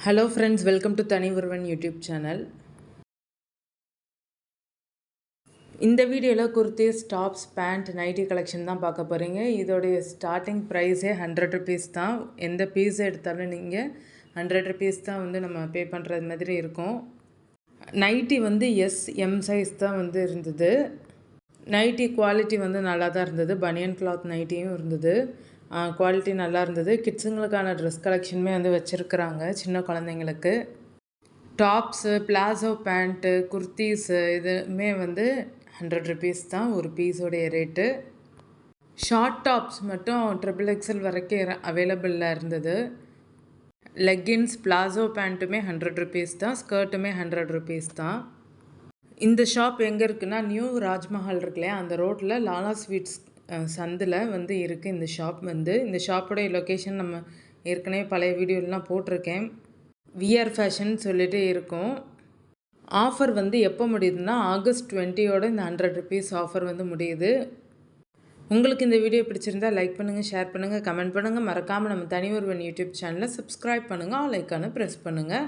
Hello friends, welcome to Thani Urvan YouTube channel. இந்த வீடியோவில் kurtis, tops, pant, nighty collection தான் பார்க்க போகிறீங்க. இதோடைய ஸ்டார்டிங் ப்ரைஸே 100 ருபீஸ் தான். எந்த பீஸ் எடுத்தாலும் நீங்கள் 100 ருபீஸ் தான் நம்ம பே பண்ணுறது மாதிரி இருக்கும். நைட்டி எம் சைஸ் தான் இருந்தது. நைட்டி குவாலிட்டி நல்லா தான் இருந்தது. பனியன் கிளாத் நைட்டியும் இருந்தது. குவாலிட்டி நல்லா இருந்தது. கிட்ஸுங்களுக்கான ட்ரெஸ் கலெக்ஷனுமே வச்சுருக்குறாங்க சின்ன குழந்தைங்களுக்கு. டாப்ஸு, பிளாசோ பேண்ட்டு, குர்த்தீஸு இதுவுமே 100 ருபீஸ் தான் ஒரு பீஸோடைய ரேட்டு. ஷார்ட் டாப்ஸ் மட்டும் XXL வரைக்கும் அவைலபிளாக இருந்தது. லெக்கின்ஸ், பிளாசோ பேண்ட்டுமே 100 ருபீஸ் தான். ஸ்கர்ட்டுமே 100 ருபீஸ் தான். இந்த ஷாப் எங்கே இருக்குன்னா, நியூ ராஜ்மஹால் இருக்குல்லையா, அந்த ரோட்டில் லாலா ஸ்வீட்ஸ் சந்தில் இருக்குது இந்த ஷாப். இந்த ஷாப்போடைய லொக்கேஷன் நம்ம ஏற்கனவே பழைய வீடியோலாம் போட்டிருக்கேன். விஆர் ஃபேஷன் சொல்லிட்டு இருக்கும். ஆஃபர் எப்போ முடியுதுன்னா, ஆகஸ்ட் 20யோட இந்த 100 ருபீஸ் ஆஃபர் முடியுது. உங்களுக்கு இந்த வீடியோ பிடிச்சிருந்தா லைக் பண்ணுங்கள், ஷேர் பண்ணுங்கள், கமெண்ட் பண்ணுங்கள். மறக்காமல் நம்ம தனி ஒருவன் யூடியூப் சேனலை சப்ஸ்கிரைப் பண்ணுங்கள், ஆல் ஐக்கானை ப்ரெஸ் பண்ணுங்கள்.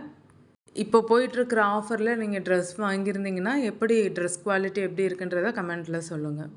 இப்போ போயிட்டுருக்கிற ஆஃபரில் நீங்கள் ட்ரெஸ் வாங்கியிருந்தீங்கன்னா எப்படி ட்ரெஸ் குவாலிட்டி எப்படி இருக்குன்றதை கமெண்ட்டில் சொல்லுங்கள்.